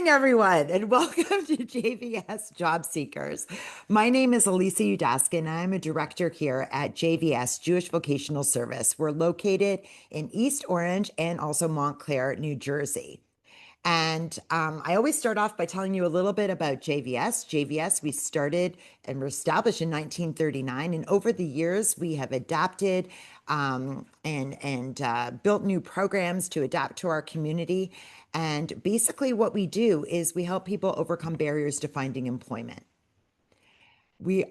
everyone, and welcome to JVS Job Seekers. My name is Elisa Udaskin, and I'm a director here at JVS Jewish Vocational Service. We're located in East Orange and also Montclair, New Jersey. And I always start off by telling you a little bit about JVS. JVS, we started and were established in 1939, and over the years we have adapted and built new programs to adapt to our community. And basically, what we do is we help people overcome barriers to finding employment.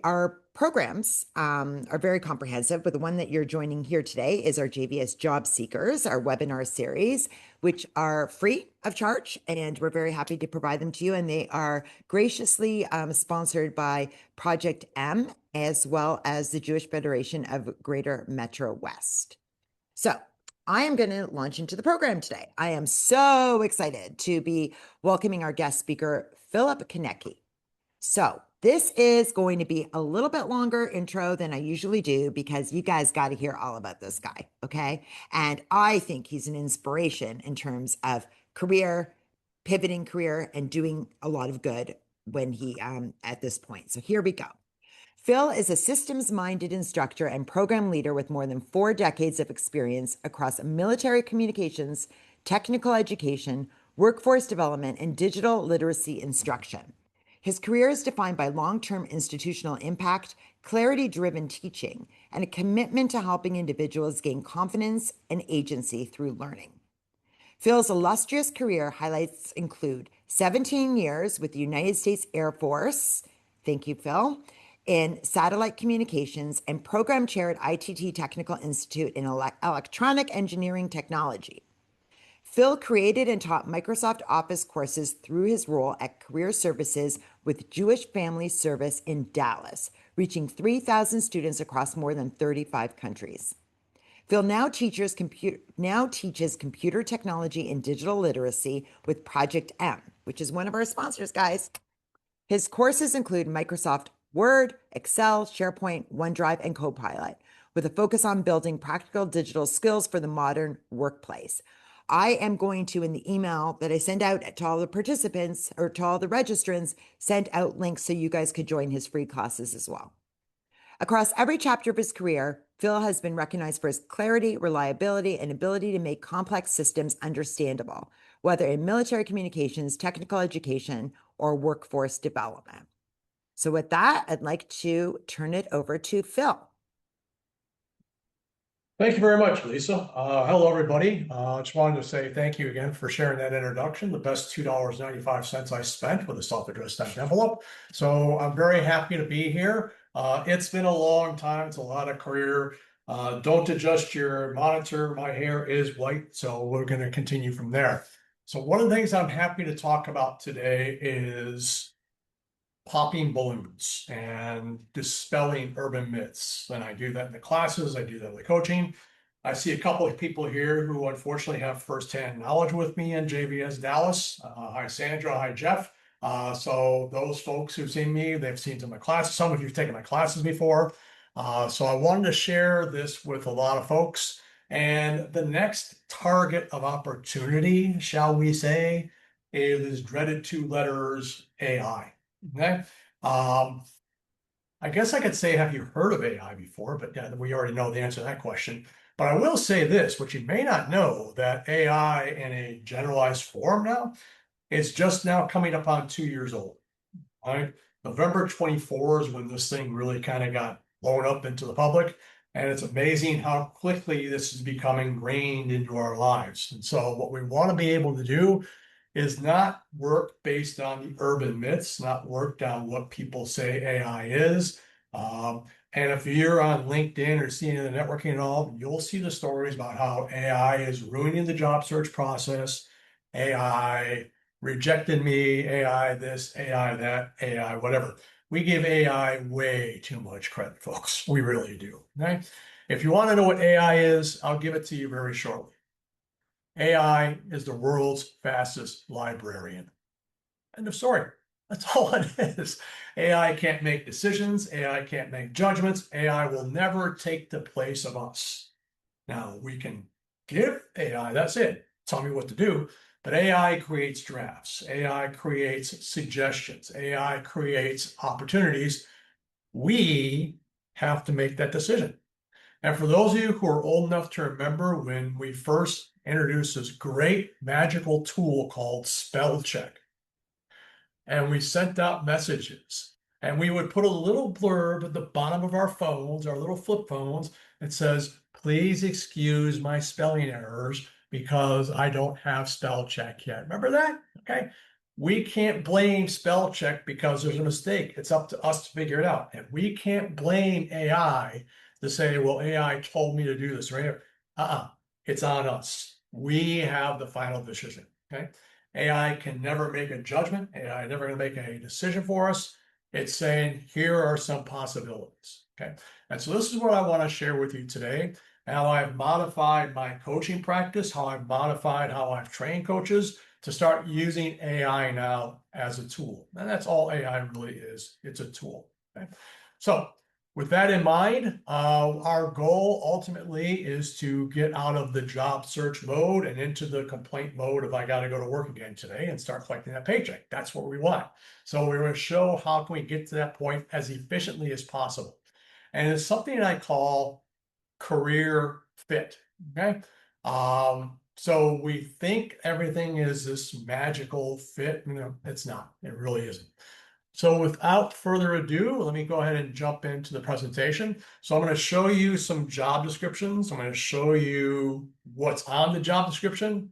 Our programs are very comprehensive, but the one that you're joining here today is our JVS Job Seekers, our webinar series, which are free of charge, and we're very happy to provide them to you. And they are graciously sponsored by Project M, as well as the Jewish Federation of Greater MetroWest. So I am going to launch into the program today. I am so excited to be welcoming our guest speaker, Philip Konecki. So this is going to be a little bit longer intro than I usually do because you guys got to hear all about this guy, okay? And I think he's an inspiration in terms of career, pivoting career, and doing a lot of good when he at this point. So here we go. Phil is a systems-minded instructor and program leader with more than 4 decades of experience across military communications, technical education, workforce development, and digital literacy instruction. His career is defined by long-term institutional impact, clarity-driven teaching, and a commitment to helping individuals gain confidence and agency through learning. Phil's illustrious career highlights include 17 years with the United States Air Force, thank you, Phil, in satellite communications, and program chair at ITT Technical Institute in electronic engineering technology. Phil created and taught Microsoft Office courses through his role at Career Services with Jewish Family Service in Dallas, reaching 3,000 students across more than 35 countries. Phil now teaches computer technology and digital literacy with Project M, which is one of our sponsors, guys. His courses include Microsoft Word, Excel, SharePoint, OneDrive, and Copilot, with a focus on building practical digital skills for the modern workplace. I am going to, in the email that I send out to all the participants or to all the registrants, send out links so you guys could join his free classes as well. Across every chapter of his career, Phil has been recognized for his clarity, reliability, and ability to make complex systems understandable, whether in military communications, technical education, or workforce development. So with that, I'd like to turn it over to Phil. Thank you very much, Lisa. Hello, everybody. I just wanted to say thank you again for sharing that introduction, the best $2.95 I spent with a self-addressed stamped envelope. So I'm very happy to be here. It's been a long time. It's a lot of career. Don't adjust your monitor. My hair is white, so we're going to continue from there. So one of the things I'm happy to talk about today is popping balloons and dispelling urban myths. And I do that in the classes, I do that in the coaching. I see a couple of people here who unfortunately have firsthand knowledge with me in JVS Dallas. Hi, Sandra. Hi, Jeff. So those folks who've seen me, they've seen some of my classes. Some of you have taken my classes before. So I wanted to share this with a lot of folks. And the next target of opportunity, shall we say, is dreaded 2 letters AI. Okay. I guess I could say, have you heard of AI before? But yeah, we already know the answer to that question. But I will say this, which you may not know, that AI in a generalized form now is just now coming up on 2 years old. Right? November 24 is when this thing really kind of got blown up into the public. And it's amazing how quickly this is becoming ingrained into our lives. And so what we want to be able to do is not work based on the urban myths, not work on what people say AI is. And if you're on LinkedIn or seeing the networking and all, you'll see the stories about how AI is ruining the job search process. AI rejected me, AI this, AI that, AI whatever. We give AI way too much credit, folks. We really do. Okay? If you want to know what AI is, I'll give it to you very shortly. AI is the world's fastest librarian. End of story. That's all it is. AI can't make decisions. AI can't make judgments. AI will never take the place of us. Now, we can give AI, that's it, tell me what to do, But AI creates drafts, AI creates suggestions, AI creates opportunities. We have to make that decision. And for those of you who are old enough to remember when we first introduced this great magical tool called spell check, and we sent out messages, and we would put a little blurb at the bottom of our phones, our little flip phones, that says, please excuse my spelling errors because I don't have spell check yet. Remember that? Okay. We can't blame spell check because there's a mistake. It's up to us to figure it out. And we can't blame AI to say, well, AI told me to do this, right? It's on us. We have the final decision. Okay. AI can never make a judgment. AI never going to make a decision for us. It's saying, here are some possibilities. Okay. And so this is what I want to share with you today. How I've modified my coaching practice, how I've modified how I've trained coaches to start using AI now as a tool. And that's all AI really is. It's a tool. Okay. So with that in mind, our goal ultimately is to get out of the job search mode and into the complaint mode of I got to go to work again today and start collecting that paycheck. That's what we want. So we're going to show how can we get to that point as efficiently as possible. And it's something I call career fit. Okay. So we think everything is this magical fit. It's not. It really isn't. So without further ado, let me go ahead and jump into the presentation. So I'm going to show you some job descriptions. I'm going to show you what's on the job description.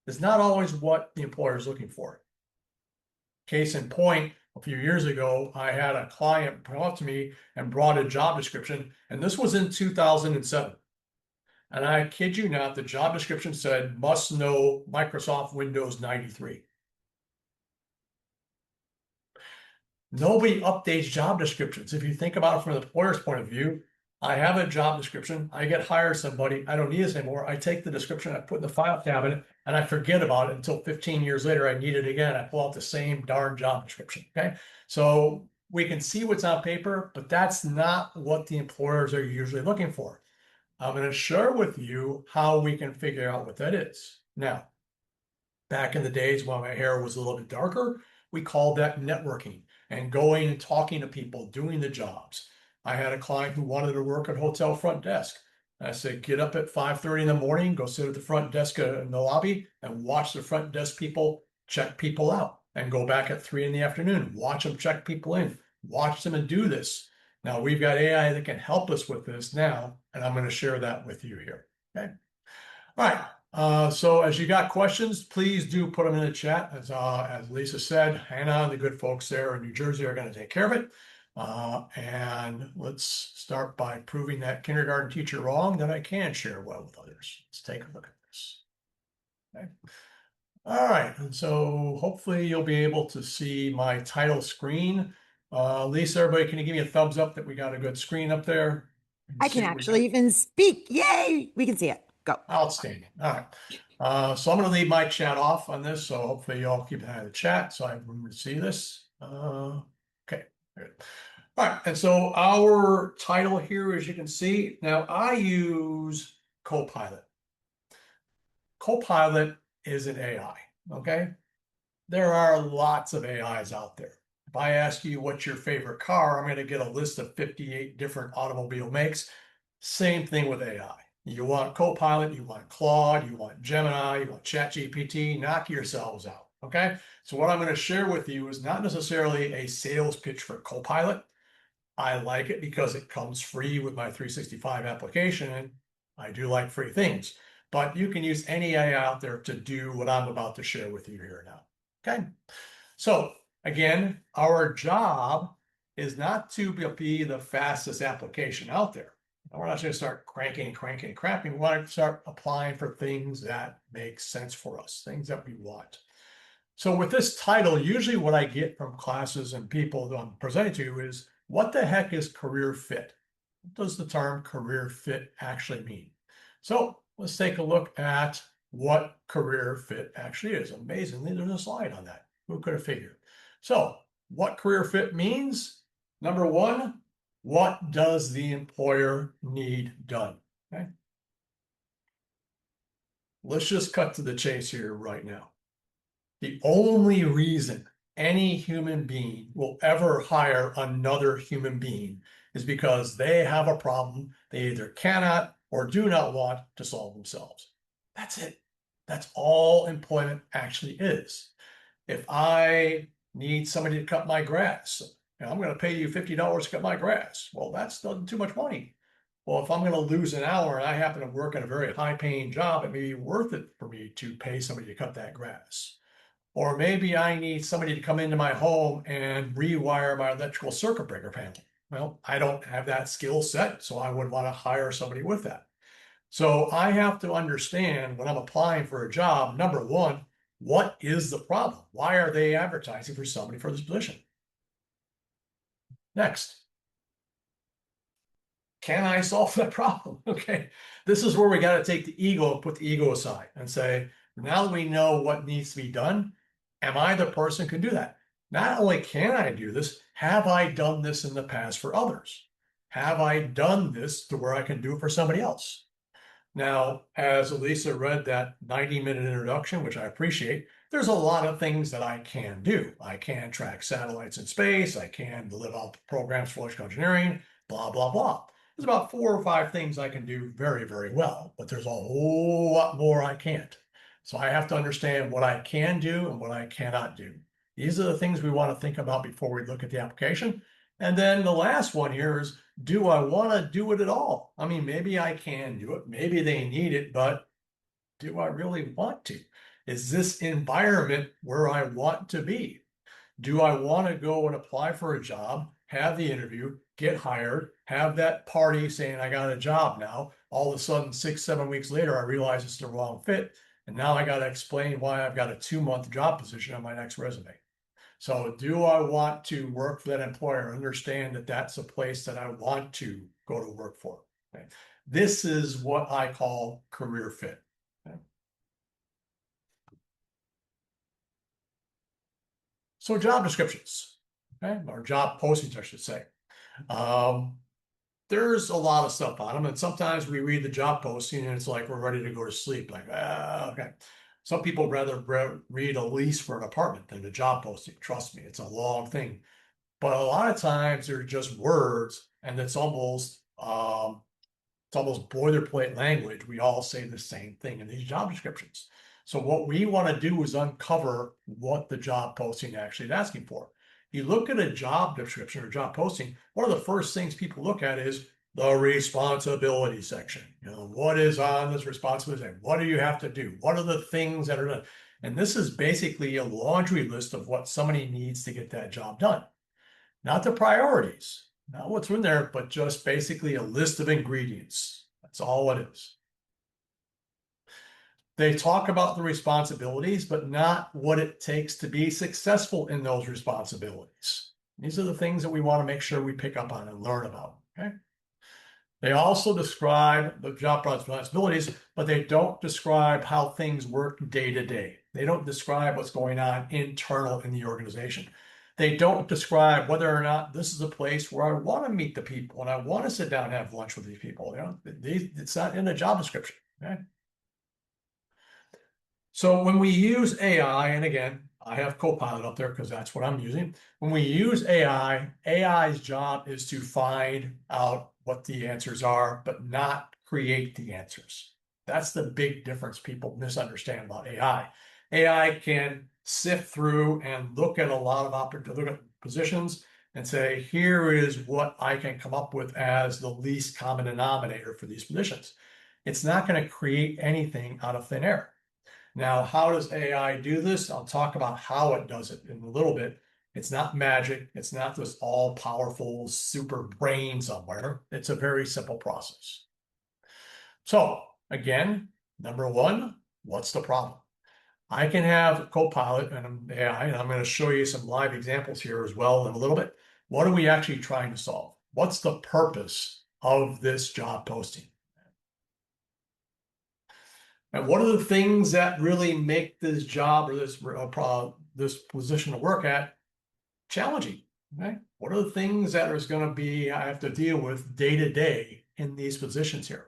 It's not always what the employer is looking for. Case in point, a few years ago, I had a client come up to me and brought a job description, and this was in 2007. And I kid you not, the job description said, must know Microsoft Windows 93. Nobody updates job descriptions. If you think about it from the employer's point of view, I have a job description. I get hired somebody. I don't need this anymore. I take the description, I put in the file cabinet, and I forget about it until 15 years later. I need it again. I pull out the same darn job description. Okay. So we can see what's on paper, but that's not what the employers are usually looking for. I'm going to share with you how we can figure out what that is. Now, back in the days when my hair was a little bit darker, we called that networking and going and talking to people, doing the jobs. I had a client who wanted to work at hotel front desk. I said, get up at 5:30 in the morning, go sit at the front desk in the lobby and watch the front desk people check people out, and go back at 3 in the afternoon, watch them check people in, watch them and do this. Now we've got AI that can help us with this now, and I'm going to share that with you here. Okay. All right. So as you got questions, please do put them in the chat. As Lisa said, Hannah and the good folks there in New Jersey are going to take care of it. And let's start by proving that kindergarten teacher wrong, that I can share well with others. Let's take a look at this. Okay. All right. And so hopefully you'll be able to see my title screen. Lisa, everybody, can you give me a thumbs up that we got a good screen up there? I can actually even speak. Yay! We can see it. Go. Outstanding. All right. So I'm going to leave my chat off on this. So hopefully you all keep an eye on the chat so I have room to see this. Okay. Good. All right. And so our title here, as you can see, now I use Copilot. Copilot is an AI. Okay. There are lots of AIs out there. If I ask you what's your favorite car, I'm going to get a list of 58 different automobile makes. Same thing with AI. You want Copilot, you want Claude, you want Gemini, you want ChatGPT, knock yourselves out. Okay. So what I'm going to share with you is not necessarily a sales pitch for Copilot. I like it because it comes free with my 365 application, and I do like free things. But you can use any AI out there to do what I'm about to share with you here now. Okay. So again, our job is not to be the fastest application out there. We're not going to start cranking and cranking and crapping. We want to start applying for things that make sense for us, things that we want. So with this title, usually what I get from classes and people that I'm presenting to is, what the heck is career fit? What does the term career fit actually mean? So let's take a look at what career fit actually is. Amazingly, there's a slide on that. Who could have figured? So what career fit means? Number one, what does the employer need done? Okay. let's just cut to the chase here right now. The only reason any human being will ever hire another human being is because they have a problem they either cannot or do not want to solve themselves. That's it. That's all employment actually is. If I need somebody to cut my grass, and I'm going to pay you $50 to cut my grass, well, that's not too much money. Well, if I'm going to lose an hour and I happen to work in a very high paying job, it may be worth it for me to pay somebody to cut that grass. Or maybe I need somebody to come into my home and rewire my electrical circuit breaker panel. Well, I don't have that skill set, so I would want to hire somebody with that. So I have to understand when I'm applying for a job, number one, what is the problem? Why are they advertising for somebody for this position? Next, can I solve that problem? Okay, this is where we got to take the ego, put the ego aside and say, now that we know what needs to be done, am I the person who can do that? Not only can I do this, have I done this in the past for others? Have I done this to where I can do it for somebody else? Now, as Elisa read that 90-minute introduction, which I appreciate, there's a lot of things that I can do. I can track satellites in space. I can develop programs for electrical engineering, blah, blah, blah. There's about 4 or 5 things I can do very, very well, but there's a whole lot more I can't. So I have to understand what I can do and what I cannot do. These are the things we want to think about before we look at the application. And then the last one here is, do I want to do it at all? I mean, maybe I can do it. Maybe they need it, but do I really want to? Is this environment where I want to be? Do I want to go and apply for a job, have the interview, get hired, have that party saying I got a job now? All of a sudden, 6, 7 weeks later, I realize it's the wrong fit. And now I got to explain why I've got a 2-month job position on my next resume. So do I want to work for that employer? Understand that that's a place that I want to go to work for. Okay. This is what I call career fit. Okay. So job descriptions, okay, or job postings, I should say. There's a lot of stuff on them, and sometimes we read the job posting and it's like we're ready to go to sleep. Like, okay. Some people rather read a lease for an apartment than a job posting. Trust me, it's a long thing. But a lot of times they're just words, and it's almost boilerplate language. We all say the same thing in these job descriptions. So what we want to do is uncover what the job posting actually is asking for. You look at a job description or job posting, one of the first things people look at is the responsibility section. You know, what is on this responsibility? What do you have to do? What are the things that are done? And this is basically a laundry list of what somebody needs to get that job done. Not the priorities, not what's in there, but just basically a list of ingredients. That's all it is. They talk about the responsibilities, but not what it takes to be successful in those responsibilities. These are the things that we want to make sure we pick up on and learn about, okay? They also describe the job responsibilities, but they don't describe how things work day to day. They don't describe what's going on internal in the organization. They don't describe whether or not this is a place where I want to meet the people and I want to sit down and have lunch with these people. You know, it's not in the job description, okay? So when we use AI, and again, I have Copilot up there because that's what I'm using. When we use AI, AI's job is to find out what the answers are, but not create the answers. That's the big difference people misunderstand about AI. AI can sift through and look at a lot of positions and say, here is what I can come up with as the least common denominator for these positions. It's not going to create anything out of thin air. Now, how does AI do this? I'll talk about how it does it in a little bit. It's not magic. It's not this all-powerful super brain somewhere. It's a very simple process. So again, number one, what's the problem? I can have Copilot and AI, and I'm going to show you some live examples here as well in a little bit. What are we actually trying to solve? What's the purpose of this job posting? And what are the things that really make this job or this position to work at challenging? Okay? What are the things that is going to be I have to deal with day to day in these positions here?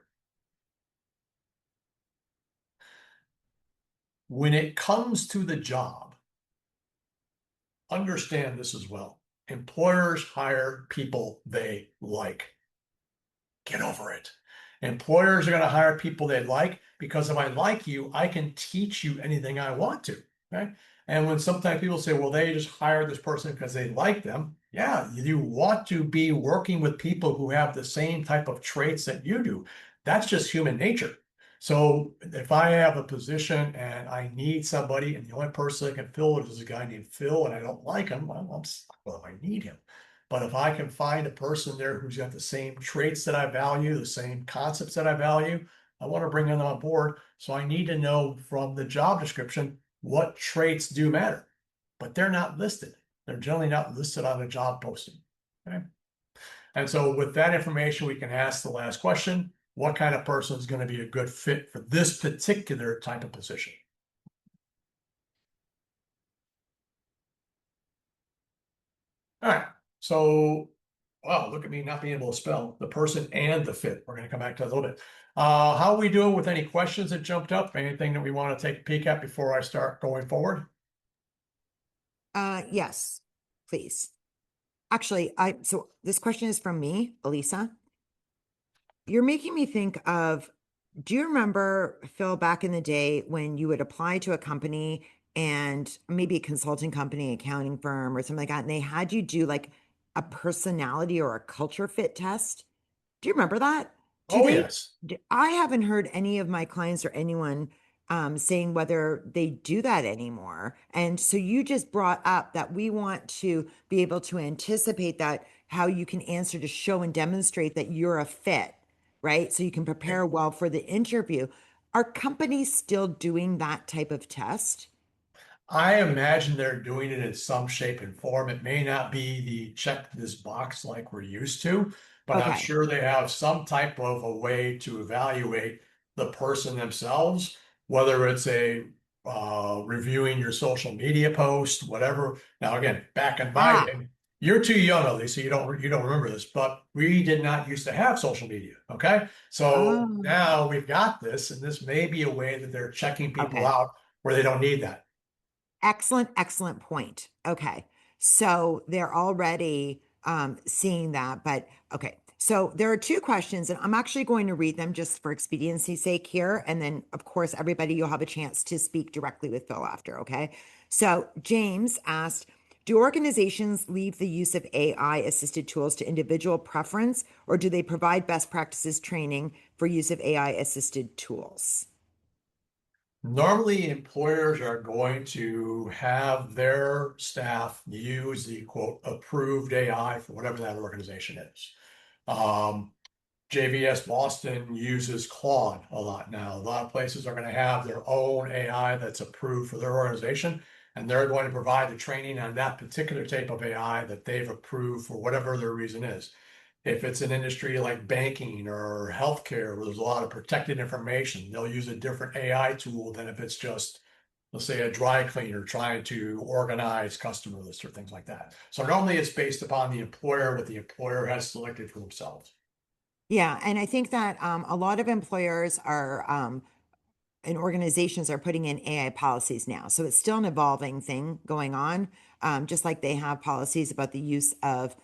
when it comes to the job, understand this as well. Employers hire people they like. Get over it. Employers are going to hire people they like because if I like you, I can teach you anything I want to. Right. And when sometimes people say, well, they just hired this person because they like them. Yeah, you want to be working with people who have the same type of traits that you do. That's just human nature. So if I have a position and I need somebody and the only person that can fill it is a guy named Phil and I don't like him, well, I need him. But if I can find a person there who's got the same traits that I value, the same concepts that I value, I want to bring them on board. So I need to know from the job description what traits do matter, but they're not listed. They're generally not listed on a job posting. Okay. And so with that information, we can ask the last question, what kind of person is going to be a good fit for this particular type of position? All right. So, wow, look at me not being able to spell the person and the fit. We're going to come back to that a little bit. How are we doing with any questions that jumped up? Anything that we want to take a peek at before I start going forward? Yes, please. Actually, so this question is from me, Elisa. You're making me think of, do you remember, Phil, back in the day when you would apply to a company and maybe a consulting company, accounting firm or something like that, and they had you do like a personality or a culture fit test? Do you remember that? Do Oh, they? yes. I haven't heard any of my clients or anyone saying whether they do that anymore. And so you just brought up that we want to be able to anticipate that how you can answer to show and demonstrate that you're a fit, right? So you can prepare well for the interview. Are companies still doing that type of test? I imagine they're doing it in some shape and form. It may not be the check this box like we're used to, but I'm Okay. sure they have some type of a way to evaluate the person themselves, whether it's a reviewing your social media post, whatever. Now, again, back in my Ah, day, you're too young, Elise, so you don't remember this, but we did not used to have social media. Okay, so oh, now we've got this, and this may be a way that they're checking people okay. out where they don't need that. Excellent, excellent point. Okay. So they're already seeing that. But okay. So there are two questions, and I'm actually going to read them just for expediency's sake here. And then, of course, everybody, you'll have a chance to speak directly with Phil after. Okay. So James asked, do organizations leave the use of AI assisted tools to individual preference, or do they provide best practices training for use of AI assisted tools? Normally, employers are going to have their staff use the quote approved AI for whatever that organization is. Um, JVS Boston uses Claude a lot now. A lot of places are going to have their own AI that's approved for their organization, and they're going to provide the training on that particular type of AI that they've approved for whatever their reason is. If it's an industry like banking or healthcare where there's a lot of protected information, they'll use a different AI tool than if it's just, let's say, a dry cleaner trying to organize customer lists or things like that. So normally it's based upon the employer, what the employer has selected for themselves. Yeah, and I think that a lot of employers are and organizations are putting in AI policies now. So it's still an evolving thing going on, just like they have policies about the use of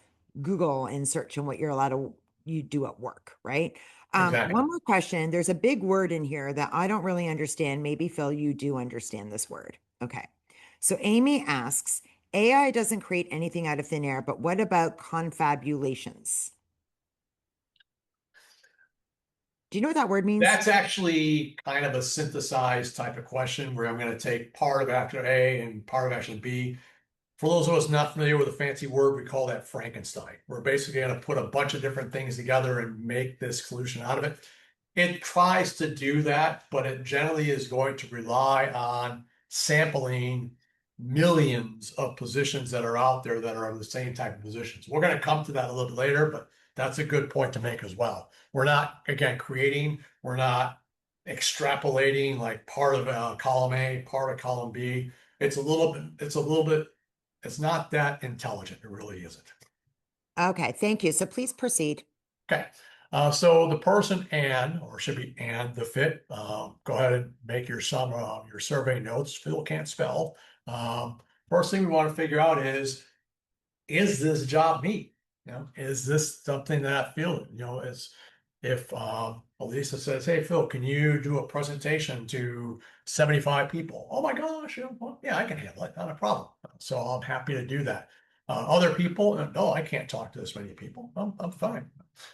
Google and search and what you're allowed to you do at work, right? Exactly. One more question. There's a big word in here that I don't really understand. Maybe Phil, you do understand this word. Okay. So Amy asks, AI doesn't create anything out of thin air, but what about confabulations? Do you know what that word means? That's actually kind of a synthesized type of question where I'm going to take part of after A and part of actually B. For those of us not familiar with a fancy word, we call that Frankenstein. We're basically going to put a bunch of different things together and make this solution out of it. It tries to do that, but it generally is going to rely on sampling millions of positions that are out there that are the same type of positions. We're going to come to that a little bit later, but that's a good point to make as well. We're not, again, creating, we're not extrapolating like part of column A, part of column B. It's not that intelligent. It really isn't. Okay, thank you. So please proceed. Okay. So the person or should be the fit. Go ahead and make your your survey notes. Phil can't spell. First thing we want to figure out is this job me? Is this something that I feel? Is if Elisa says, "Hey Phil, can you do a presentation to 75 people?" Oh my gosh, well, yeah, I can handle it, not a problem. So I'm happy to do that. Other people, no, I can't talk to this many people. I'm fine.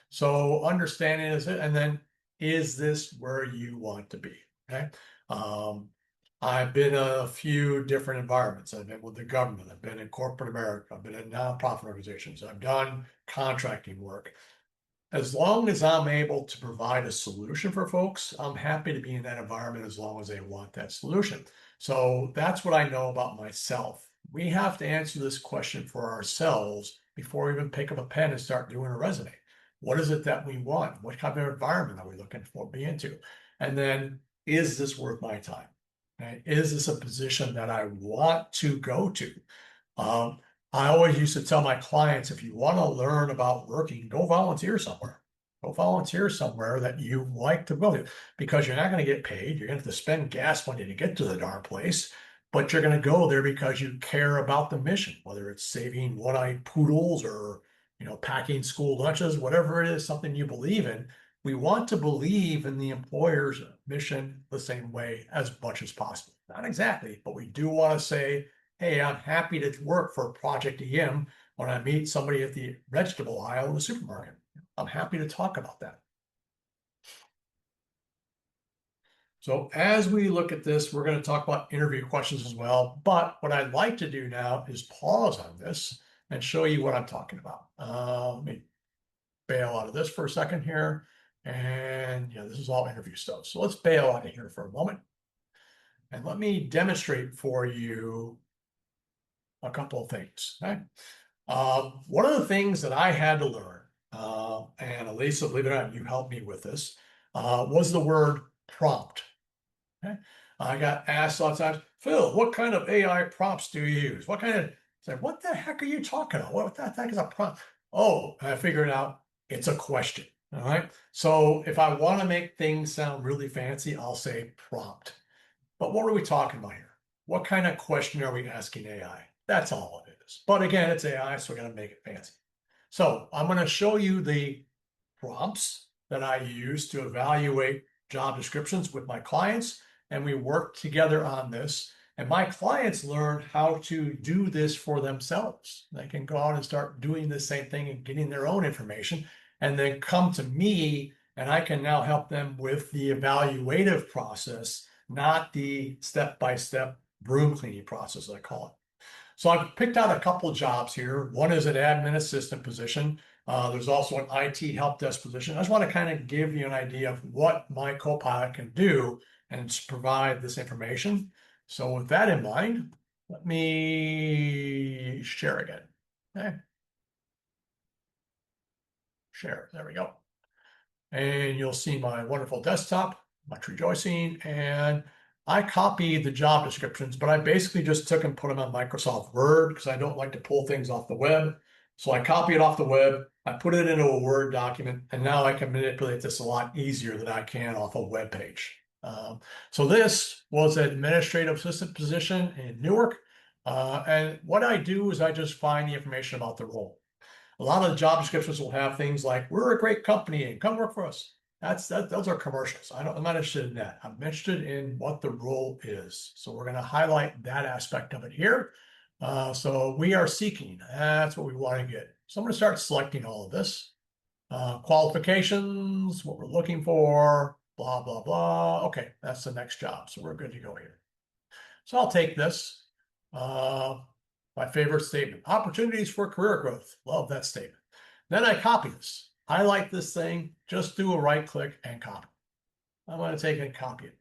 So understanding is it, and then is this where you want to be? Okay. Um, I've been in a few different environments. I've been with the government. I've been in corporate America. I've been in nonprofit organizations. I've done contracting work. As long as I'm able to provide a solution for folks, I'm happy to be in that environment as long as they want that solution. So that's what I know about myself. We have to answer this question for ourselves before we even pick up a pen and start doing a resume. What is it that we want? What kind of environment are we looking for be into? And then, is this worth my time? Okay? Is this a position that I want to go to? Um, I always used to tell my clients, if you want to learn about working, go volunteer somewhere. Go volunteer somewhere that you like to go to, because you're not going to get paid. You're going to have to spend gas money to get to the darn place, but you're going to go there because you care about the mission, whether it's saving one-eyed poodles or, packing school lunches, whatever it is, something you believe in. We want to believe in the employer's mission the same way as much as possible. Not exactly, but we do want to say, hey, I'm happy to work for Project EM when I meet somebody at the vegetable aisle in the supermarket. I'm happy to talk about that. So as we look at this, we're going to talk about interview questions as well. But what I'd like to do now is pause on this and show you what I'm talking about. Let me bail out of this for a second here. And this is all interview stuff. So let's bail out of here for a moment. And let me demonstrate for you a couple of things. Okay? One of the things that I had to learn, and Elisa, believe it or not, you helped me with this, was the word prompt. Okay? I got asked lots of times, Phil, what kind of AI prompts do you use? What the heck are you talking about? What the heck is a prompt? Oh, I figured out it's a question. All right. So if I want to make things sound really fancy, I'll say prompt. But what are we talking about here? What kind of question are we asking AI? That's all it is. But again, it's AI, so we're going to make it fancy. So I'm going to show you the prompts that I use to evaluate job descriptions with my clients, and we work together on this. And my clients learn how to do this for themselves. They can go out and start doing the same thing and getting their own information, and then come to me, and I can now help them with the evaluative process, not the step-by-step broom cleaning process, I call it. So I've picked out a couple of jobs here. One is an admin assistant position. There's also an IT help desk position. I just want to kind of give you an idea of what my Copilot can do and provide this information. So with that in mind, let me share again. Okay. Share. There we go. And you'll see my wonderful desktop, much rejoicing. And I copied the job descriptions, but I basically just took and put them on Microsoft Word because I don't like to pull things off the web. So I copy it off the web, I put it into a Word document, and now I can manipulate this a lot easier than I can off a web page. So this was an administrative assistant position in Newark. And what I do is I just find the information about the role. A lot of the job descriptions will have things like, we're a great company and come work for us. Those are commercials. I'm not interested in that. I'm interested in what the role is. So we're going to highlight that aspect of it here. So we are seeking. That's what we want to get. So I'm going to start selecting all of this. Qualifications, what we're looking for, blah, blah, blah. Okay, that's the next job. So we're good to go here. So I'll take this. My favorite statement, opportunities for career growth. Love that statement. Then I copy this, highlight this thing, just do a right click and copy. I'm going to take and copy it.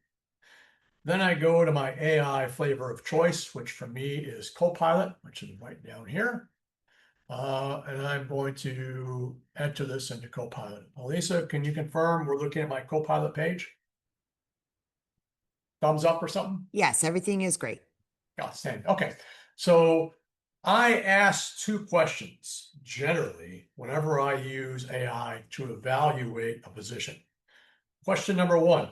Then I go to my AI flavor of choice, which for me is Copilot, which is right down here. And I'm going to enter this into Copilot. Elisa, can you confirm we're looking at my Copilot page? Thumbs up or something? Yes, everything is great. Outstanding. Okay. So I ask two questions generally whenever I use AI to evaluate a position. Question number one,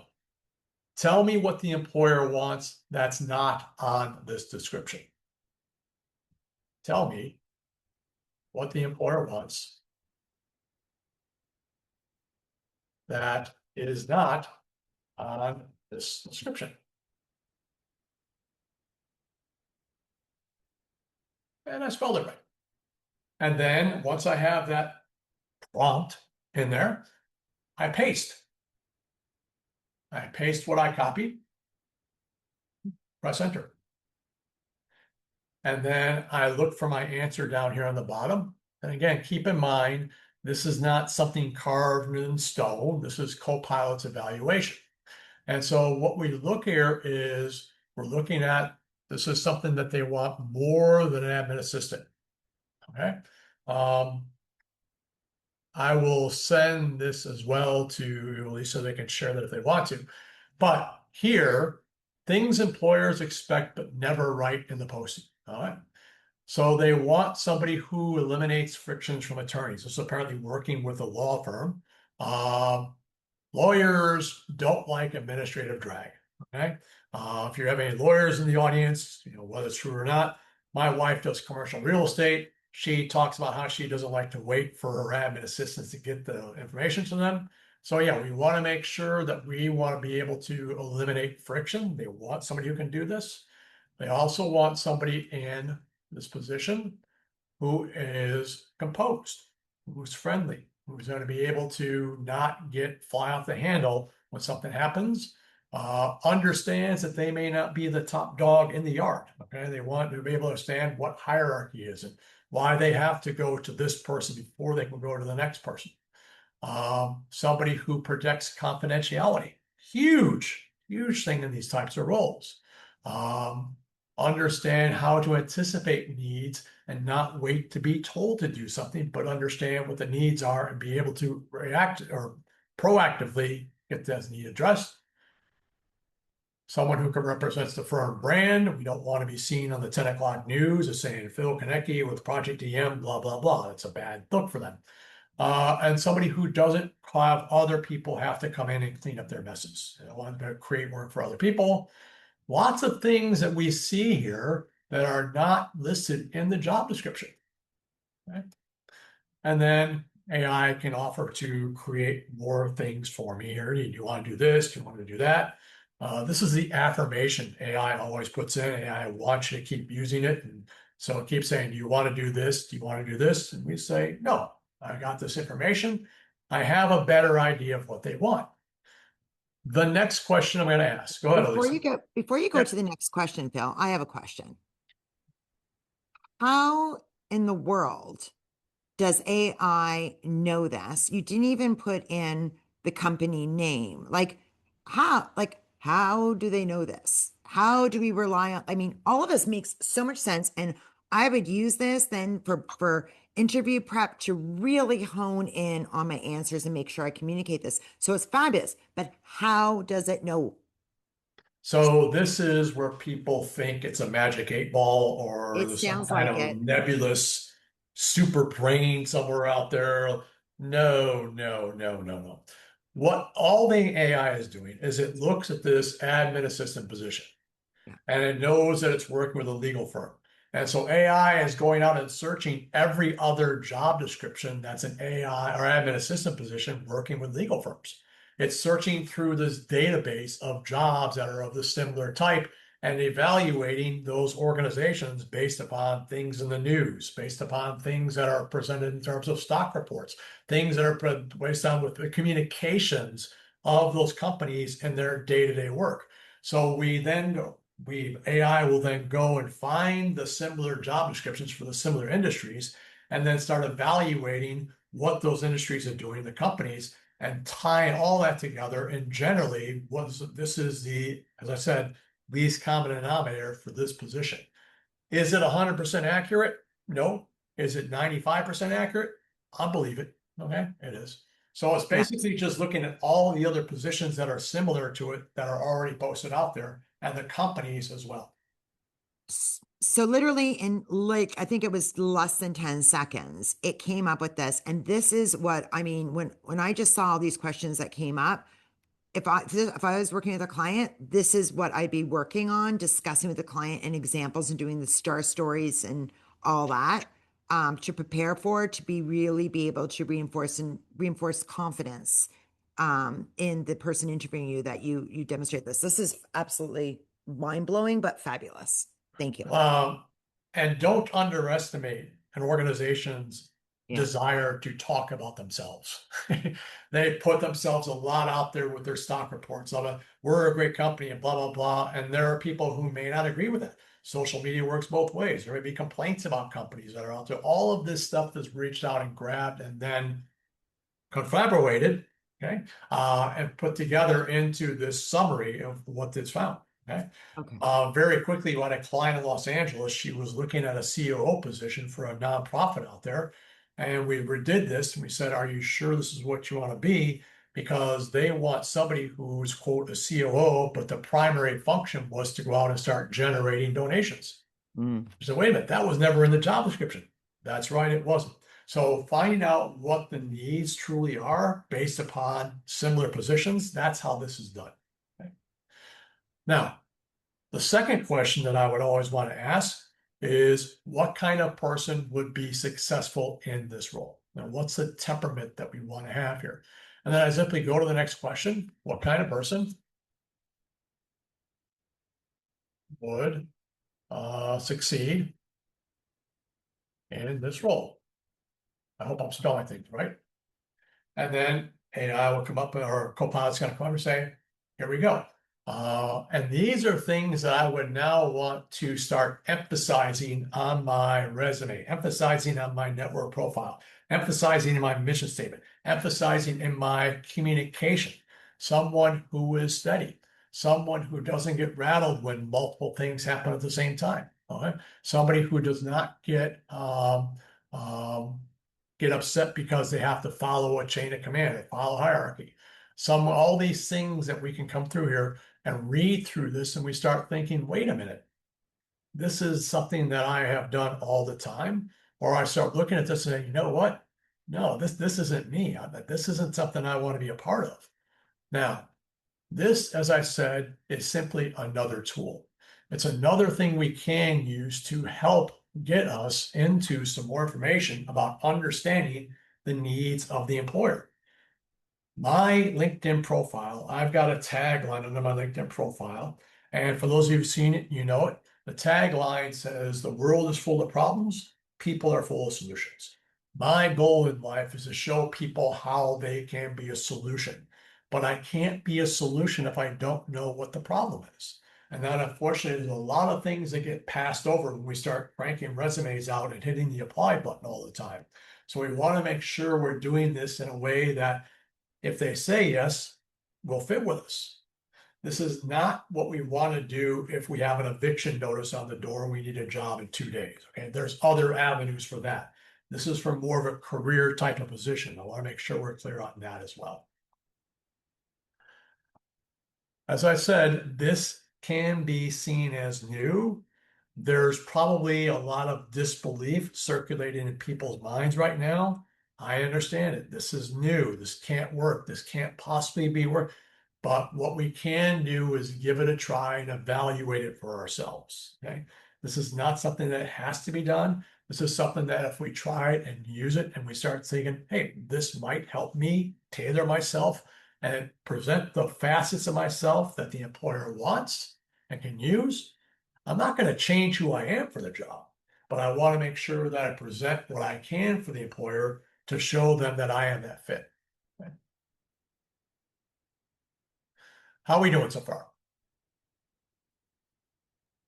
tell me what the employer wants that's not on this description. Tell me what the employer wants that is not on this description. And I spelled it right. And then once I have that prompt in there, I paste. I paste what I copied, press enter. And then I look for my answer down here on the bottom. And again, keep in mind, this is not something carved in stone. This is Copilot's evaluation. And so what we look here is we're looking at, this is something that they want more than an admin assistant. Okay. I will send this as well to Lisa so they can share that if they want to. But here, things employers expect but never write in the posting. All right. So they want somebody who eliminates frictions from attorneys. This is apparently working with a law firm. Lawyers don't like administrative drag. Okay. If you have any lawyers in the audience, whether it's true or not, my wife does commercial real estate. She talks about how she doesn't like to wait for her admin assistants to get the information to them. So yeah, we want to make sure that we want to be able to eliminate friction. They want somebody who can do this. They also want somebody in this position who is composed, who's friendly, who's going to be able to not fly off the handle when something happens, understands that they may not be the top dog in the yard. Okay, they want to be able to understand what hierarchy is and why they have to go to this person before they can go to the next person. Somebody who protects confidentiality, huge thing in these types of roles. Understand how to anticipate needs and not wait to be told to do something, but understand what the needs are and be able to react or proactively get that need addressed. Someone who can represent the firm brand. We don't want to be seen on the 10 o'clock news as saying Phil Konecki with Project DM, blah, blah, blah. It's a bad look for them. And somebody who doesn't have other people have to come in and clean up their messes. They don't want to create work for other people. Lots of things that we see here that are not listed in the job description. Okay? And then AI can offer to create more things for me here. Do you want to do this? Do you want to do that? This is the affirmation AI always puts in. AI wants you to keep using it. And so it keeps saying, do you want to do this? Do you want to do this? And we say, no, I got this information. I have a better idea of what they want. The next question I'm going to ask. Go ahead, Elisa. Before you go to the next question, Phil, I have a question. How in the world does AI know this? You didn't even put in the company name. How do they know this? How do we rely on, I mean, all of this makes so much sense. And I would use this then for interview prep to really hone in on my answers and make sure I communicate this. So it's fabulous. But how does it know? So this is where people think it's a magic 8 ball or It there's some sounds kind like of it. nebulous super brain somewhere out there. No, no, no, no, no. What all the AI is doing is it looks at this admin assistant position Yeah. and it knows that it's working with a legal firm. And so AI is going out and searching every other job description that's an AI or admin assistant position working with legal firms. It's searching through this database of jobs that are of the similar type and evaluating those organizations based upon things in the news, based upon things that are presented in terms of stock reports, things that are based on with the communications of those companies in their day-to-day work. So AI will then go and find the similar job descriptions for the similar industries and then start evaluating what those industries are doing, the companies, and tying all that together. And generally, this is the, as I said, least common denominator for this position. Is it 100% accurate? No. Is it 95% accurate? I believe it. Okay, it is. So it's basically just looking at all the other positions that are similar to it that are already posted out there and the companies as well. So literally in like I think it was less than 10 seconds, it came up with this. And this is what I mean when I just saw all these questions that came up, if I was working with a client, this is what I'd be working on, discussing with the client and examples and doing the star stories and all that to prepare for to be able to reinforce confidence in the person interviewing you that you demonstrate this. This is absolutely mind blowing, but fabulous. Thank you. Um, and don't underestimate an organization's Yeah. desire to talk about themselves. They put themselves a lot out there with their stock reports of we're a great company and blah, blah, blah. And there are people who may not agree with it. Social media works both ways. There may be complaints about companies that are out there. All of this stuff is reached out and grabbed and then confabulated, okay, and put together into this summary of what is found. Okay. Okay. Very quickly, when a client in Los Angeles, she was looking at a COO position for a nonprofit out there. And we redid this and we said, are you sure this is what you want to be? Because they want somebody who's, quote, a COO, but the primary function was to go out and start generating donations. Mm. She said, wait a minute, that was never in the job description. That's right, it wasn't. So finding out what the needs truly are based upon similar positions, that's how this is done. Okay. Now, the second question that I would always want to ask is what kind of person would be successful in this role? Now, what's the temperament that we want to have here? And then I simply go to the next question. What kind of person would succeed in this role? I hope I'm spelling things right. And then AI will come up, or Copilot's going to come up and say, here we go. And these are things that I would now want to start emphasizing on my resume, emphasizing on my network profile, emphasizing in my mission statement, emphasizing in my communication. Someone who is steady, someone who doesn't get rattled when multiple things happen at the same time. Okay? Somebody who does not get upset because they have to follow a chain of command, they follow hierarchy. All these things that we can come through here and read through this, and we start thinking, wait a minute, this is something that I have done all the time. Or I start looking at this and saying, you know what? No, this isn't me. This isn't something I want to be a part of. Now, this, as I said, is simply another tool. It's another thing we can use to help get us into some more information about understanding the needs of the employer. My LinkedIn profile, I've got a tagline under my LinkedIn profile. And for those of you who've seen it, you know it. The tagline says, the world is full of problems, people are full of solutions. My goal in life is to show people how they can be a solution. But I can't be a solution if I don't know what the problem is. And then unfortunately, there's a lot of things that get passed over when we start cranking resumes out and hitting the apply button all the time. So we want to make sure we're doing this in a way that if they say yes, will fit with us. This is not what we want to do if we have an eviction notice on the door and we need a job in 2 days. Okay, there's other avenues for that. This is for more of a career type of position. I want to make sure we're clear on that as well. As I said, this can be seen as new. There's probably a lot of disbelief circulating in people's minds right now. I understand it. This is new. This can't work. This can't possibly be work. But what we can do is give it a try and evaluate it for ourselves. Okay. This is not something that has to be done. This is something that if we try it and use it and we start thinking, hey, this might help me tailor myself and present the facets of myself that the employer wants and can use, I'm not going to change who I am for the job, but I want to make sure that I present what I can for the employer to show them that I am that fit. Okay. How are we doing so far?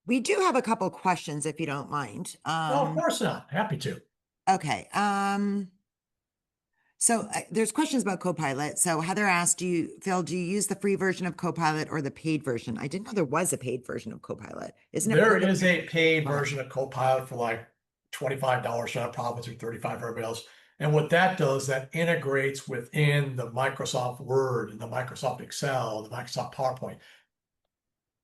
We do have a couple questions if you don't mind. No, of course not. Happy to. Okay. So there's questions about Copilot. So Heather asked, Phil, do you use the free version of Copilot or the paid version? I didn't know there was a paid version of Copilot. Isn't it? There is a paid version of Copilot for like $25 for nonprofits or $35 for everybody else. And what that does, that integrates within the Microsoft Word and the Microsoft Excel, the Microsoft PowerPoint.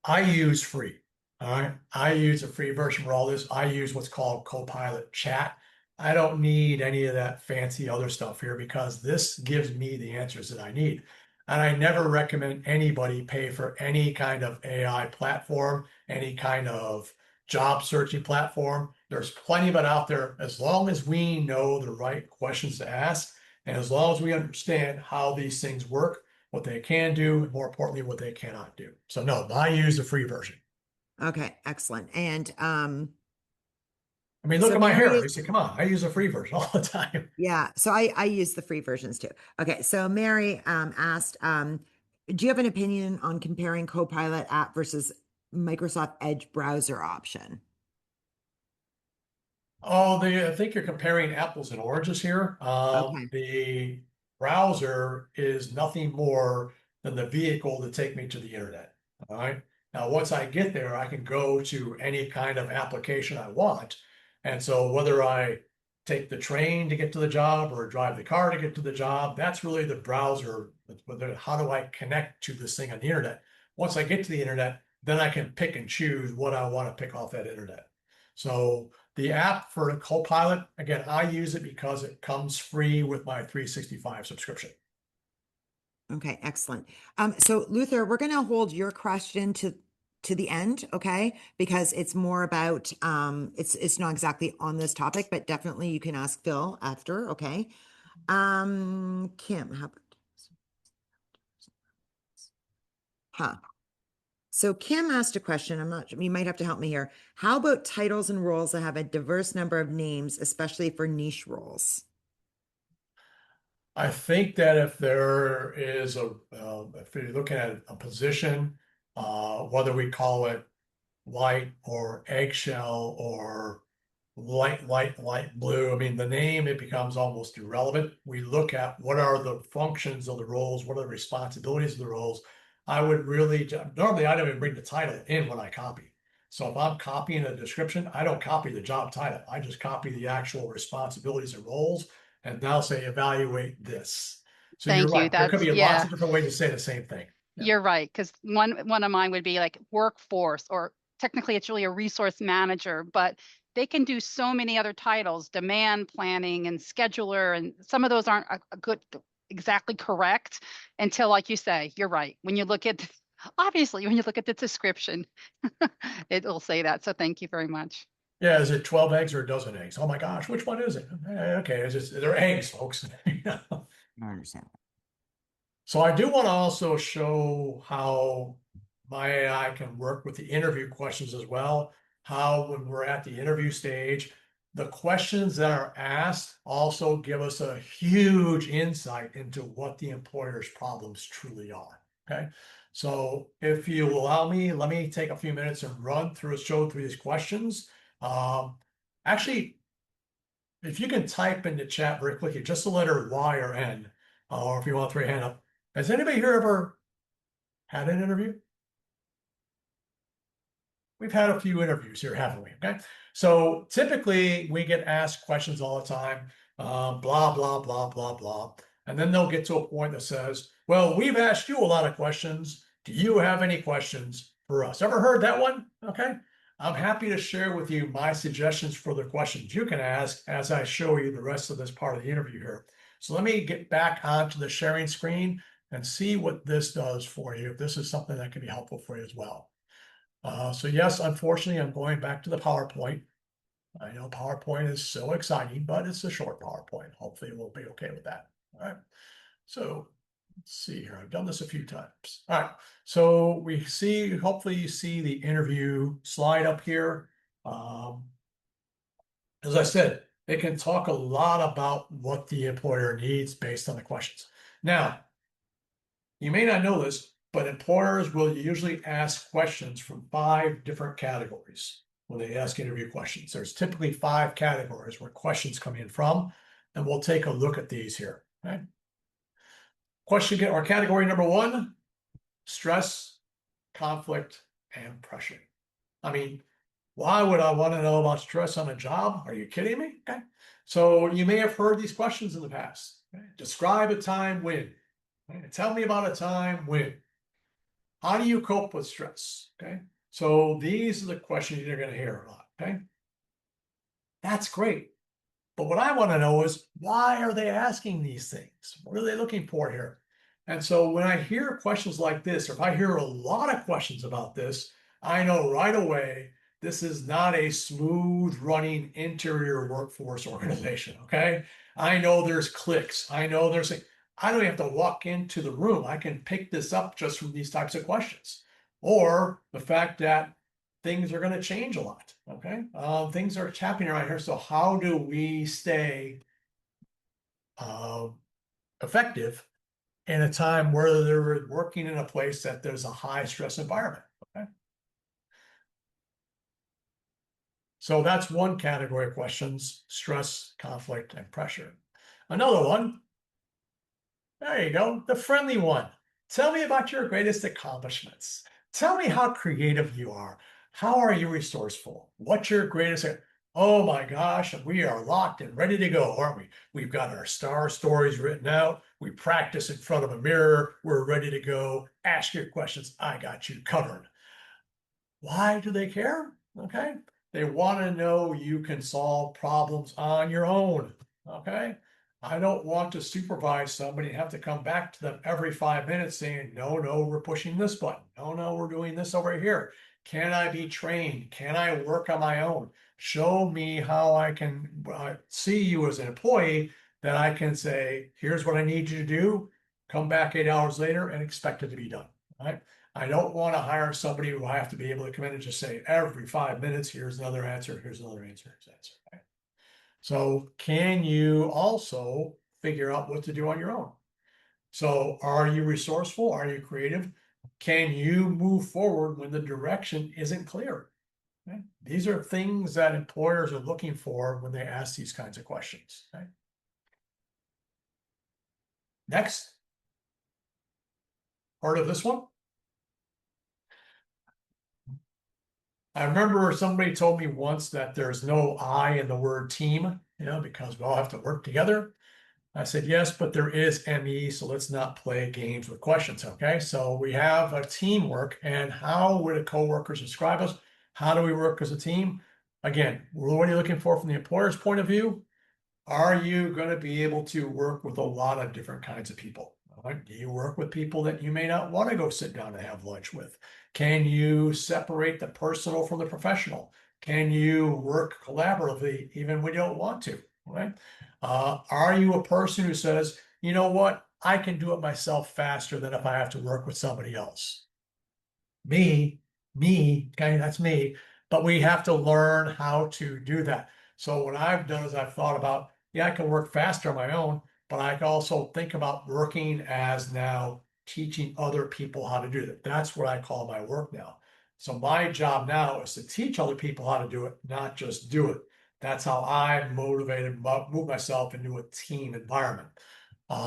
I use free. All right. I use a free version for all this. I use what's called Copilot Chat. I don't need any of that fancy other stuff here because this gives me the answers that I need. And I never recommend anybody pay for any kind of AI platform, any kind of job searching platform. There's plenty of it out there as long as we know the right questions to ask and as long as we understand how these things work, what they can do, and more importantly, what they cannot do. So no, I use the free version. Okay, excellent. And I mean, look so at my hair. Mary, Lisa, come on. I use a free version all the time. yeah, so I use the free versions too. Okay, so Mary asked, do you have an opinion on comparing Copilot app versus Microsoft Edge browser option? Oh, I think you're comparing apples and oranges here. Okay. The browser is nothing more than the vehicle to take me to the internet. All right. Now, once I get there, I can go to any kind of application I want. And so whether I take the train to get to the job or drive the car to get to the job, that's really the browser. How do I connect to this thing on the internet? Once I get to the internet, then I can pick and choose what I want to pick off that internet. So the app for Copilot, again, I use it because it comes free with my 365 subscription. Okay, excellent. So Luther, we're going to hold your question to the end, okay? Because it's more about it's not exactly on this topic, but definitely you can ask Phil after, okay? Kim, huh. So Kim asked a question. I'm not, you might have to help me here. How about titles and roles that have a diverse number of names, especially for niche roles? I think that if there is if you're looking at a position, whether we call it light or eggshell or light blue. I mean, the name, it becomes almost irrelevant. We look at what are the functions of the roles, what are the responsibilities of the roles. I would really, normally I don't even bring the title in when I copy. So if I'm copying a description, I don't copy the job title. I just copy the actual responsibilities and roles and now say evaluate this. So you're Thank you. right. There could That's be lots yeah, of different ways to say the same thing. Yeah. you're right. Because one of mine would be like workforce, or technically it's really a resource manager, but they can do so many other titles, demand planning and scheduler, and some of those aren't a good exactly correct until, like you say, you're right. When you look at obviously when you look at the description, it'll say that. So thank you very much. Yeah, is it 12 eggs or a dozen eggs? Oh my gosh, which one is it? Okay, they're eggs, folks. I understand. So I do want to also show how my AI can work with the interview questions as well. How when we're at the interview stage, the questions that are asked also give us a huge insight into what the employer's problems truly are. Okay. So if you allow me, let me take a few minutes and show through these questions. Um, Actually, if you can type in the chat very quickly, just the letter Y or N, or if you want to throw your hand up. Has anybody here ever had an interview? We've had a few interviews here, haven't we? Okay. So typically we get asked questions all the time, blah, blah, blah, blah, blah. And then they'll get to a point that says, well, we've asked you a lot of questions. Do you have any questions for us? Ever heard that one? Okay. I'm happy to share with you my suggestions for the questions you can ask as I show you the rest of this part of the interview here. So let me get back onto the sharing screen and see what this does for you, if this is something that can be helpful for you as well. So yes, unfortunately, I'm going back to the PowerPoint. I know PowerPoint is so exciting, but it's a short PowerPoint. Hopefully we'll be okay with that. All right. So let's see here. I've done this a few times. All right. So we see, hopefully you see the interview slide up here. As I said, it can talk a lot about what the employer needs based on the questions. Now, you may not know this, but employers will usually ask questions from 5 different categories when they ask interview questions. There's typically 5 categories where questions come in from, and we'll take a look at these here. Okay? Question or category number 1, stress, conflict, and pressure. I mean, why would I want to know about stress on a job? Are you kidding me? Okay. So you may have heard these questions in the past. Okay? Describe a time when. Okay? Tell me about a time when. How do you cope with stress? Okay. So these are the questions you're going to hear a lot. Okay. That's great. But what I want to know is, why are they asking these things? What are they looking for here? And so when I hear questions like this, or if I hear a lot of questions about this, I know right away this is not a smooth running interior workforce organization. Okay. I know there's clicks. I know I don't have to walk into the room. I can pick this up just from these types of questions. Or the fact that things are going to change a lot. Okay. Things are happening around here. So how do we stay effective in a time where they're working in a place that there's a high stress environment? Okay. So that's one category of questions: stress, conflict, and pressure. Another one, there you go, the friendly one. Tell me about your greatest accomplishments. Tell me how creative you are. How are you resourceful? What's your greatest? Oh my gosh, we are locked and ready to go, aren't we? We've got our star stories written out. We practice in front of a mirror. We're ready to go. Ask your questions. I got you covered. Why do they care? Okay. They want to know you can solve problems on your own. Okay. I don't want to supervise somebody and have to come back to them every 5 minutes saying, no, we're pushing this button. No, we're doing this over here. Can I be trained? Can I work on my own? Show me how I can see you as an employee, that I can say, here's what I need you to do. Come back 8 hours later and expect it to be done. Right? I don't want to hire somebody who I have to be able to come in and just say every 5 minutes, here's another answer, here's another answer, here's an answer. Okay? So can you also figure out what to do on your own? So are you resourceful? Are you creative? Can you move forward when the direction isn't clear? Okay? These are things that employers are looking for when they ask these kinds of questions. Okay? Next, part of this one. I remember somebody told me once that there's no I in the word team, because we all have to work together. I said, yes, but there is ME, so let's not play games with questions, okay? So we have a teamwork, and how would the coworkers describe us? How do we work as a team? Again, what are you looking for from the employer's point of view? Are you going to be able to work with a lot of different kinds of people? Right? Do you work with people that you may not want to go sit down and have lunch with? Can you separate the personal from the professional? Can you work collaboratively even when you don't want to? Right? Are you a person who says, you know what, I can do it myself faster than if I have to work with somebody else? Me, okay, that's me. But we have to learn how to do that. So what I've done is I've thought about, yeah, I can work faster on my own, but I can also think about working as now teaching other people how to do that. That's what I call my work now. So my job now is to teach other people how to do it, not just do it. That's how I motivated, move myself into a team environment.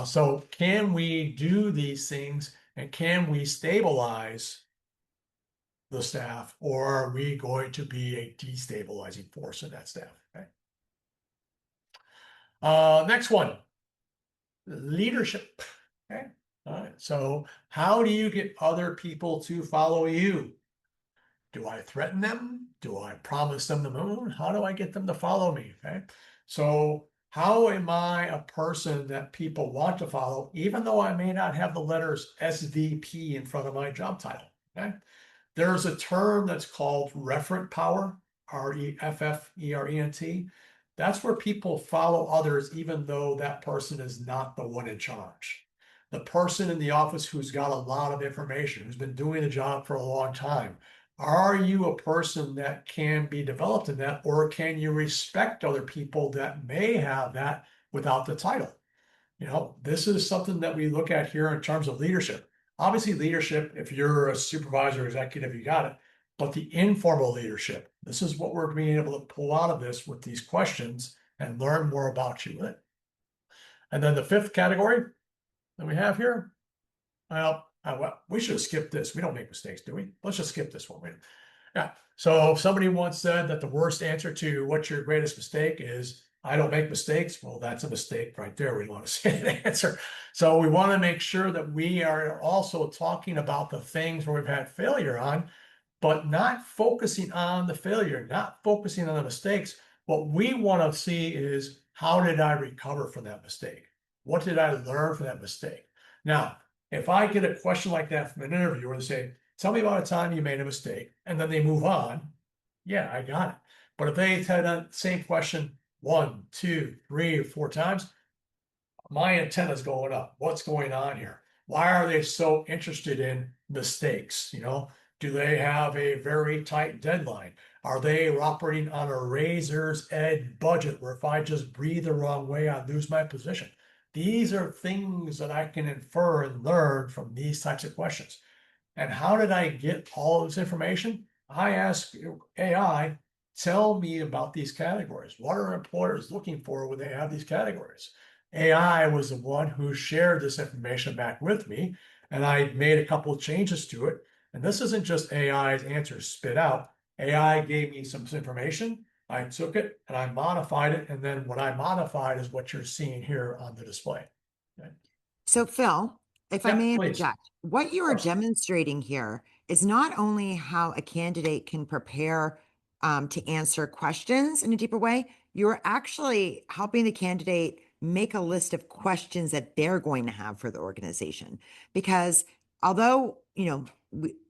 So can we do these things, and can we stabilize the staff, or are we going to be a destabilizing force in that staff? Okay. Next one, leadership. Okay. All right. So how do you get other people to follow you? Do I threaten them? Do I promise them the moon? How do I get them to follow me? Okay. So how am I a person that people want to follow, even though I may not have the letters SVP in front of my job title? Okay. There's a term that's called referent power, REFFERENT. That's where people follow others, even though that person is not the one in charge. The person in the office who's got a lot of information, who's been doing the job for a long time. Are you a person that can be developed in that, or can you respect other people that may have that without the title? This is something that we look at here in terms of leadership. Obviously, leadership, if you're a supervisor, executive, you got it. But the informal leadership, this is what we're being able to pull out of this with these questions and learn more about you with it. And then the fifth category that we have here, well, we should have skipped this. We don't make mistakes, do we? Let's just skip this one. Yeah. So somebody once said that the worst answer to what's your greatest mistake is, I don't make mistakes. Well, that's a mistake right there. We don't want to say an answer. So we want to make sure that we are also talking about the things where we've had failure on, but not focusing on the failure, not focusing on the mistakes. What we want to see is, how did I recover from that mistake? What did I learn from that mistake? Now, if I get a question like that from an interviewer, they say, tell me about a time you made a mistake, and then they move on, yeah, I got it. But if they had the same question 1, 2, 3, or 4 times, my antenna's going up. What's going on here? Why are they so interested in mistakes? Do they have a very tight deadline? Are they operating on a razor's edge budget where if I just breathe the wrong way, I lose my position? These are things that I can infer and learn from these types of questions. And how did I get all of this information? I asked AI, tell me about these categories. What are employers looking for when they have these categories? AI was the one who shared this information back with me, and I made a couple of changes to it. And this isn't just AI's answers spit out. AI gave me some information. I took it and I modified it. And then what I modified is what you're seeing here on the display. Okay. So, Phil, if I Yeah, may please. interject, what you Of are course. demonstrating here is not only how a candidate can prepare to answer questions in a deeper way, you're actually helping the candidate make a list of questions that they're going to have for the organization. Because although,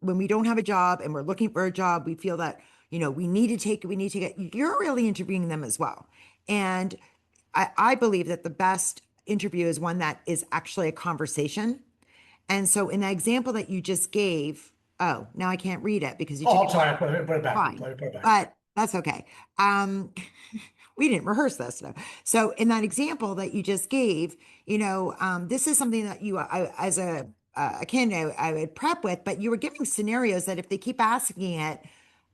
when we don't have a job and we're looking for a job, we feel that, we need to get, you're really interviewing them as well. And I believe that the best interview is one that is actually a conversation. And so in that example that you just gave, oh, now I can't read it because you Oh, took I'm it sorry. I put it back. fine, Put it back. but that's okay. Um, we didn't rehearse this. No. So in that example that you just gave, this is something that as a candidate, I would prep with, but you were giving scenarios that if they keep asking it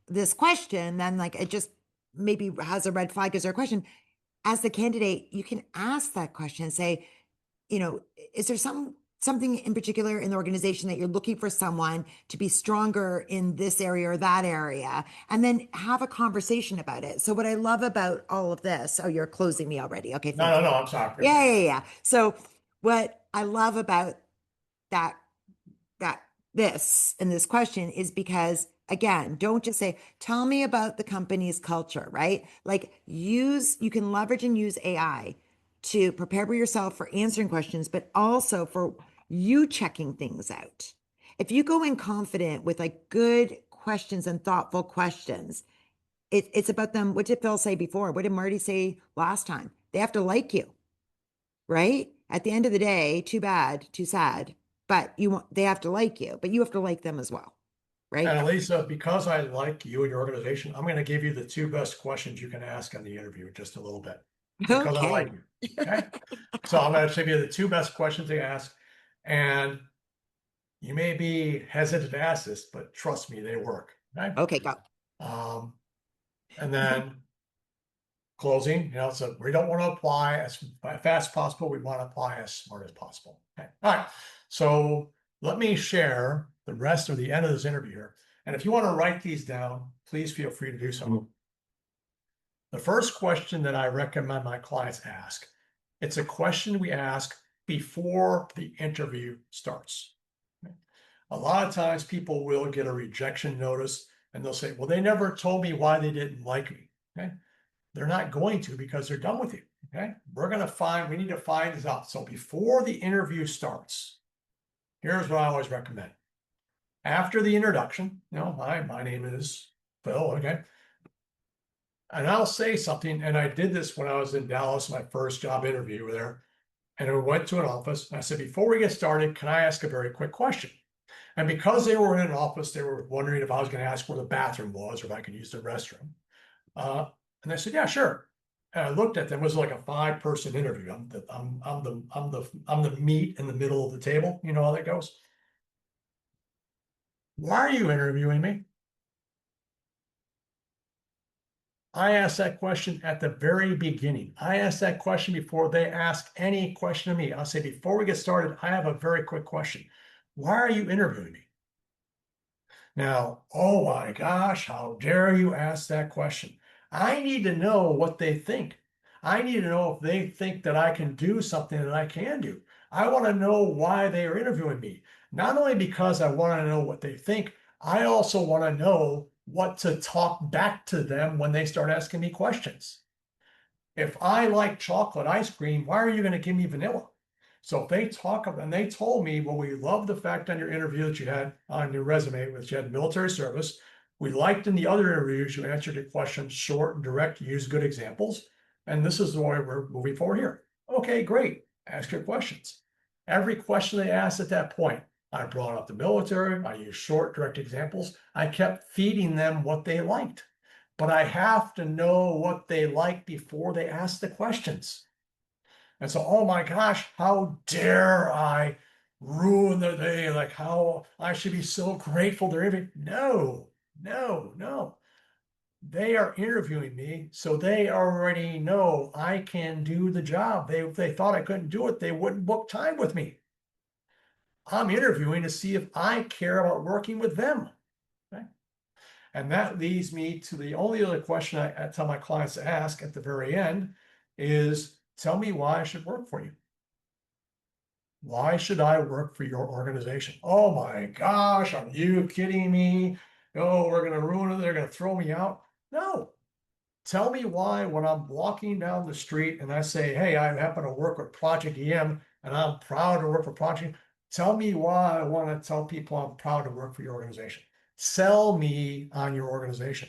this question, then like it just maybe has a red flag as their question. As the candidate, you can ask that question and say, is there something in particular in the organization that you're looking for someone to be stronger in this area or that area, and then have a conversation about it. So what I love about all of this, oh, you're closing me already. Okay, thank you. No, I'm sorry. Yeah. So what I love about that that this and this question is because, again, don't just say, tell me about the company's culture, right? Like you can leverage and use AI to prepare yourself for answering questions, but also for you checking things out. If you go in confident with like good questions and thoughtful questions, it's about them. What did Phil say before? What did Marty say last time? They have to like you, right? At the end of the day, too bad, too sad, but they have to like you, but you have to like them as well, right? And Elisa, because I like you and your organization, I'm going to give you the 2 best questions you can ask on the interview just a little bit because I like Okay. you. Okay. So I'm going to give you the 2 best questions to ask. And you may be hesitant to ask this, but trust me, they work. Okay. Okay, go. And then closing, so we don't want to apply as fast as possible. We want to apply as smart as possible. Okay. All right. So let me share the rest of the end of this interview here. And if you want to write these down, please feel free to do so. The first question that I recommend my clients ask, it's a question we ask before the interview starts. A lot of times people will get a rejection notice and they'll say, well, they never told me why they didn't like me. Okay. They're not going to because they're done with you. Okay. We need to find this out. So before the interview starts, here's what I always recommend. After the introduction, hi, my name is Phil. Okay. And I'll say something. And I did this when I was in Dallas, my first job interview there. And we went to an office. And I said, before we get started, can I ask a very quick question? And because they were in an office, they were wondering if I was going to ask where the bathroom was or if I could use the restroom. And they said, yeah, sure. And I looked at them. It was like a 5-person interview. I'm the meat in the middle of the table. You know how that goes. Why are you interviewing me? I asked that question at the very beginning. I asked that question before they ask any question of me. I'll say, before we get started, I have a very quick question. Why are you interviewing me? Now, oh my gosh, how dare you ask that question? I need to know what they think. I need to know if they think that I can do something that I can do. I want to know why they are interviewing me. Not only because I want to know what they think, I also want to know what to talk back to them when they start asking me questions. If I like chocolate ice cream, why are you going to give me vanilla? So if they talk about, and they told me, well, we love the fact on your interview that you had on your resume, which you had military service. We liked in the other interviews, you answered your questions short and direct, use good examples. And this is the way we're moving forward here. Okay, great. Ask your questions. Every question they asked at that point, I brought up the military. I used short, direct examples. I kept feeding them what they liked. But I have to know what they like before they ask the questions. And so, oh my gosh, how dare I ruin their day? Like how I should be so grateful they're even. No, no, no. They are interviewing me, so they already know I can do the job. If they thought I couldn't do it, they wouldn't book time with me. I'm interviewing to see if I care about working with them. Okay? And that leads me to the only other question I tell my clients to ask at the very end is, tell me why I should work for you. Why should I work for your organization? Oh my gosh, are you kidding me? Oh, we're going to ruin it. They're going to throw me out. No. Tell me why when I'm walking down the street and I say, hey, I happen to work with Project EM and I'm proud to work for Project. Tell me why I want to tell people I'm proud to work for your organization. Sell me on your organization.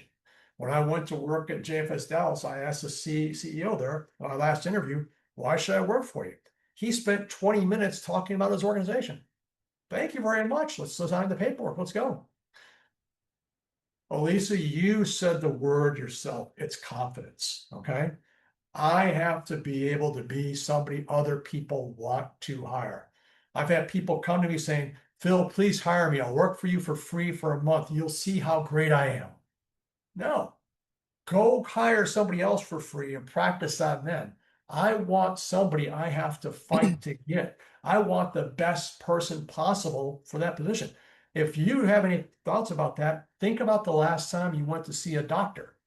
When I went to work at JFS Dallas, I asked the CEO there on our last interview, why should I work for you? He spent 20 minutes talking about his organization. Thank you very much. Let's sign the paperwork. Let's go. Elisa, you said the word yourself. It's confidence. Okay. I have to be able to be somebody other people want to hire. I've had people come to me saying, Phil, please hire me. I'll work for you for free for a month. You'll see how great I am. No, go hire somebody else for free and practice on them. I want somebody I have to fight to get. I want the best person possible for that position. If you have any thoughts about that, think about the last time you went to see a doctor.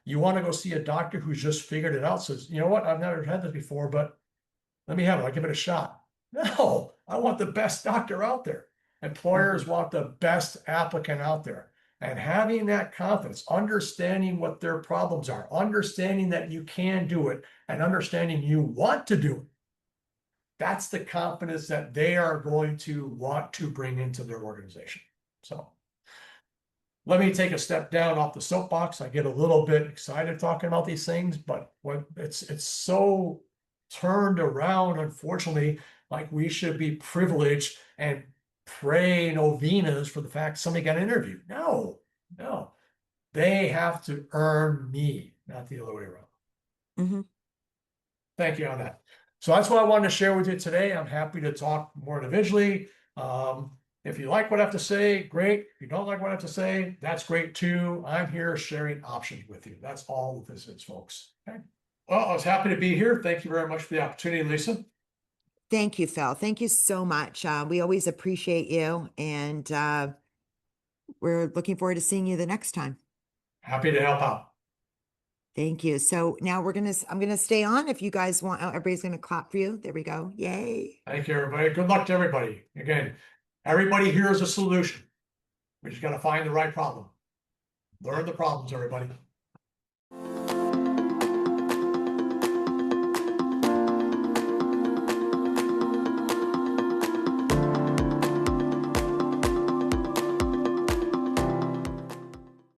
You want to go see a doctor who's just figured it out, says, you know what, I've never had this before, but let me have it. I'll give it a shot. No, I want the best doctor out there. Employers want the best applicant out there. And having that confidence, understanding what their problems are, understanding that you can do it, and understanding you want to do it. That's the confidence that they are going to want to bring into their organization. So let me take a step down off the soapbox. I get a little bit excited talking about these things, but when it's so turned around, unfortunately, like we should be privileged and pray novenas for the fact somebody got interviewed. No, no. They have to earn me, not the other way around. Mm-hmm. Thank you on that. So that's what I wanted to share with you today. I'm happy to talk more individually. If you like what I have to say, great. If you don't like what I have to say, that's great too. I'm here sharing options with you. That's all this is, folks. Okay. Well, I was happy to be here. Thank you very much for the opportunity, Lisa. Thank you, Phil. Thank you so much. We always appreciate you, and we're looking forward to seeing you the next time. Happy to help out. Thank you. So now I'm gonna stay on. If you guys want, everybody's gonna clap for you. There we go. Yay. Thank you, everybody. Good luck to everybody. Again, everybody here is a solution. We just got to find the right problem. Learn the problems, everybody.